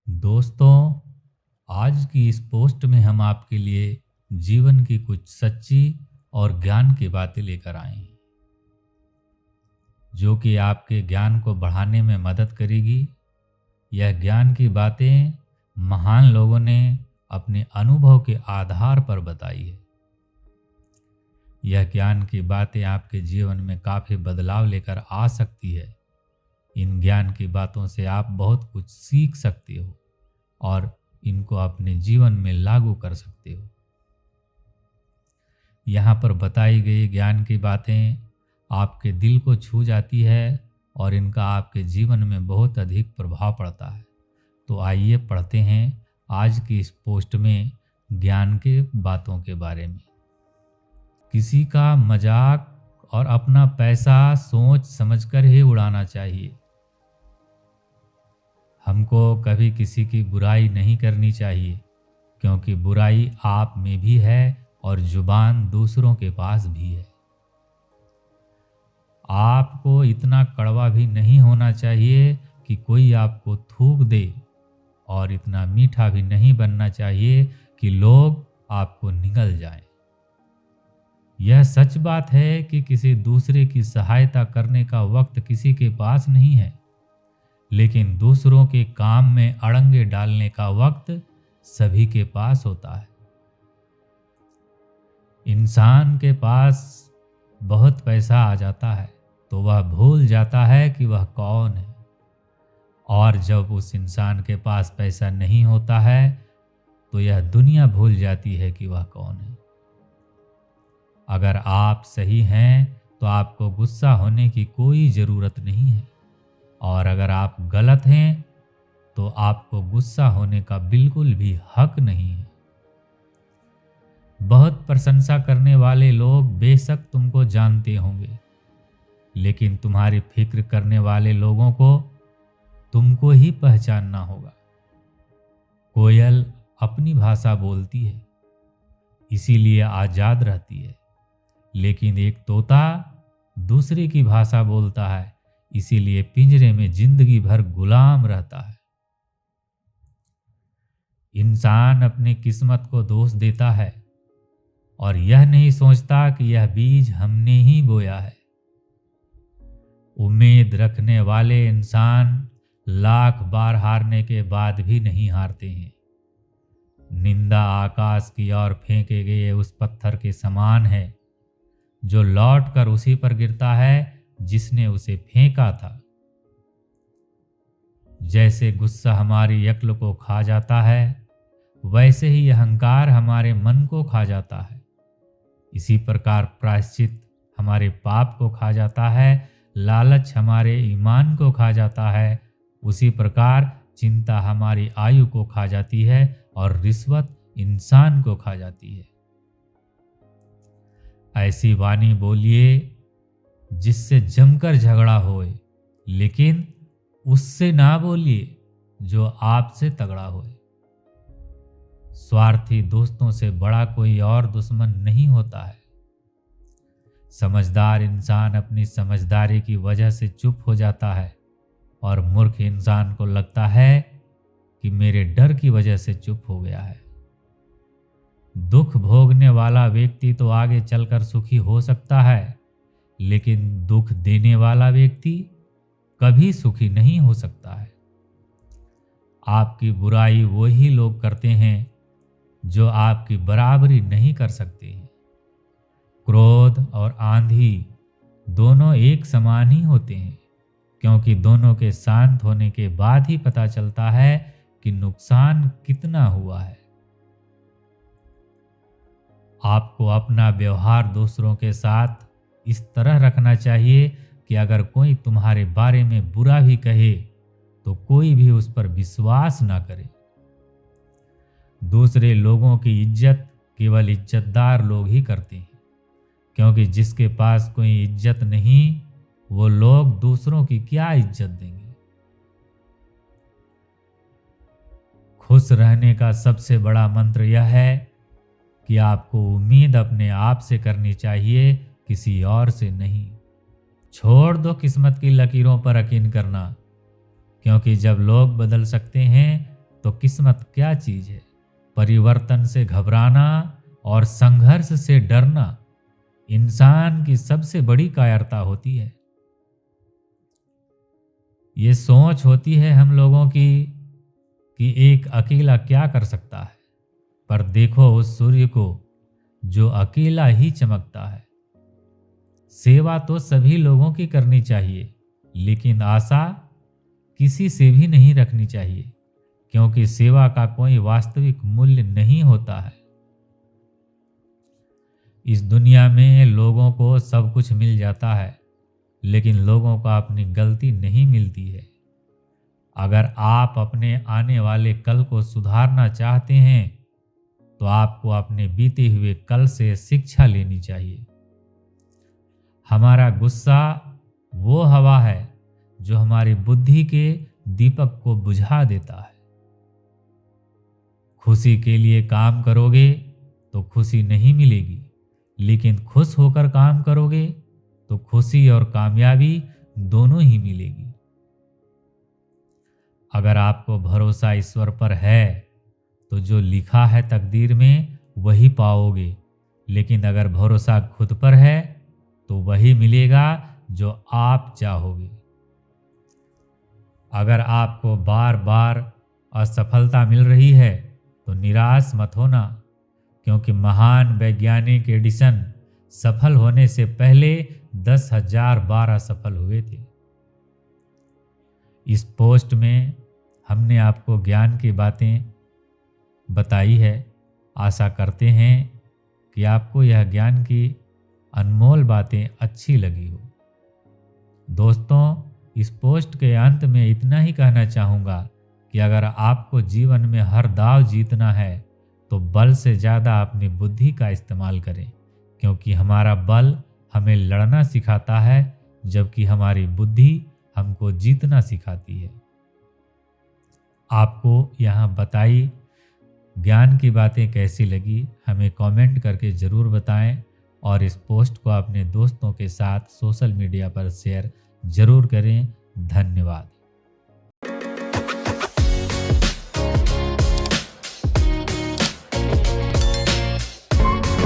दोस्तों, आज की इस पोस्ट में हम आपके लिए जीवन की कुछ सच्ची और ज्ञान की बातें लेकर आए हैं, जो कि आपके ज्ञान को बढ़ाने में मदद करेगी। यह ज्ञान की बातें महान लोगों ने अपने अनुभव के आधार पर बताई है। यह ज्ञान की बातें आपके जीवन में काफ़ी बदलाव लेकर आ सकती है। इन ज्ञान की बातों से आप बहुत कुछ सीख सकते हो और इनको अपने जीवन में लागू कर सकते हो। यहाँ पर बताई गई ज्ञान की बातें आपके दिल को छू जाती है और इनका आपके जीवन में बहुत अधिक प्रभाव पड़ता है। तो आइए पढ़ते हैं आज की इस पोस्ट में ज्ञान के बातों के बारे में। किसी का मजाक और अपना पैसा सोच समझकर ही उड़ाना चाहिए। हमको कभी किसी की बुराई नहीं करनी चाहिए, क्योंकि बुराई आप में भी है और जुबान दूसरों के पास भी है। आपको इतना कड़वा भी नहीं होना चाहिए कि कोई आपको थूक दे, और इतना मीठा भी नहीं बनना चाहिए कि लोग आपको निगल जाएं। यह सच बात है कि किसी दूसरे की सहायता करने का वक्त किसी के पास नहीं है, लेकिन दूसरों के काम में अड़ंगे डालने का वक्त सभी के पास होता है। इंसान के पास बहुत पैसा आ जाता है तो वह भूल जाता है कि वह कौन है, और जब उस इंसान के पास पैसा नहीं होता है तो यह दुनिया भूल जाती है कि वह कौन है। अगर आप सही हैं तो आपको गुस्सा होने की कोई ज़रूरत नहीं है, और अगर आप गलत हैं तो आपको गुस्सा होने का बिल्कुल भी हक नहीं है। बहुत प्रशंसा करने वाले लोग बेशक तुमको जानते होंगे, लेकिन तुम्हारी फिक्र करने वाले लोगों को तुमको ही पहचानना होगा। कोयल अपनी भाषा बोलती है, इसीलिए आज़ाद रहती है, लेकिन एक तोता दूसरे की भाषा बोलता है, इसीलिए पिंजरे में जिंदगी भर गुलाम रहता है। इंसान अपनी किस्मत को दोष देता है और यह नहीं सोचता कि यह बीज हमने ही बोया है। उम्मीद रखने वाले इंसान लाख बार हारने के बाद भी नहीं हारते हैं। निंदा आकाश की ओर फेंके गए उस पत्थर के समान है जो लौट कर उसी पर गिरता है जिसने उसे फेंका था। जैसे गुस्सा हमारी अक्ल को खा जाता है, वैसे ही अहंकार हमारे मन को खा जाता है। इसी प्रकार प्रायश्चित हमारे पाप को खा जाता है, लालच हमारे ईमान को खा जाता है, उसी प्रकार चिंता हमारी आयु को खा जाती है और रिश्वत इंसान को खा जाती है। ऐसी वाणी बोलिए जिससे जमकर झगड़ा होए, लेकिन उससे ना बोलिए जो आपसे तगड़ा होए। स्वार्थी दोस्तों से बड़ा कोई और दुश्मन नहीं होता है। समझदार इंसान अपनी समझदारी की वजह से चुप हो जाता है, और मूर्ख इंसान को लगता है कि मेरे डर की वजह से चुप हो गया है। दुख भोगने वाला व्यक्ति तो आगे चलकर सुखी हो सकता है, लेकिन दुख देने वाला व्यक्ति कभी सुखी नहीं हो सकता है। आपकी बुराई वही लोग करते हैं जो आपकी बराबरी नहीं कर सकते हैं। क्रोध और आंधी दोनों एक समान ही होते हैं, क्योंकि दोनों के शांत होने के बाद ही पता चलता है कि नुकसान कितना हुआ है। आपको अपना व्यवहार दूसरों के साथ इस तरह रखना चाहिए कि अगर कोई तुम्हारे बारे में बुरा भी कहे तो कोई भी उस पर विश्वास ना करे। दूसरे लोगों की इज्जत केवल इज्जतदार लोग ही करते हैं, क्योंकि जिसके पास कोई इज्जत नहीं, वो लोग दूसरों की क्या इज्जत देंगे। खुश रहने का सबसे बड़ा मंत्र यह है कि आपको उम्मीद अपने आप से करनी चाहिए, किसी और से नहीं। छोड़ दो किस्मत की लकीरों पर यकीन करना, क्योंकि जब लोग बदल सकते हैं तो किस्मत क्या चीज है। परिवर्तन से घबराना और संघर्ष से डरना इंसान की सबसे बड़ी कायरता होती है। ये सोच होती है हम लोगों की कि एक अकेला क्या कर सकता है, पर देखो उस सूर्य को जो अकेला ही चमकता है। सेवा तो सभी लोगों की करनी चाहिए, लेकिन आशा किसी से भी नहीं रखनी चाहिए, क्योंकि सेवा का कोई वास्तविक मूल्य नहीं होता है। इस दुनिया में लोगों को सब कुछ मिल जाता है, लेकिन लोगों को अपनी गलती नहीं मिलती है। अगर आप अपने आने वाले कल को सुधारना चाहते हैं तो आपको अपने बीते हुए कल से शिक्षा लेनी चाहिए। हमारा गुस्सा वो हवा है जो हमारी बुद्धि के दीपक को बुझा देता है। खुशी के लिए काम करोगे तो खुशी नहीं मिलेगी, लेकिन खुश होकर काम करोगे तो खुशी और कामयाबी दोनों ही मिलेगी। अगर आपको भरोसा ईश्वर पर है तो जो लिखा है तकदीर में वही पाओगे, लेकिन अगर भरोसा खुद पर है तो वही मिलेगा जो आप चाहोगे। अगर आपको बार बार असफलता मिल रही है तो निराश मत होना, क्योंकि महान वैज्ञानिक एडिसन सफल होने से पहले 10,000 बार असफल हुए थे। इस पोस्ट में हमने आपको ज्ञान की बातें बताई है। आशा करते हैं कि आपको यह ज्ञान की अनमोल बातें अच्छी लगी हो। दोस्तों, इस पोस्ट के अंत में इतना ही कहना चाहूँगा कि अगर आपको जीवन में हर दाव जीतना है तो बल से ज़्यादा अपनी बुद्धि का इस्तेमाल करें, क्योंकि हमारा बल हमें लड़ना सिखाता है, जबकि हमारी बुद्धि हमको जीतना सिखाती है। आपको यहाँ बताई ज्ञान की बातें कैसी लगी हमें कमेंट करके ज़रूर बताएं, और इस पोस्ट को अपने दोस्तों के साथ सोशल मीडिया पर शेयर ज़रूर करें। धन्यवाद।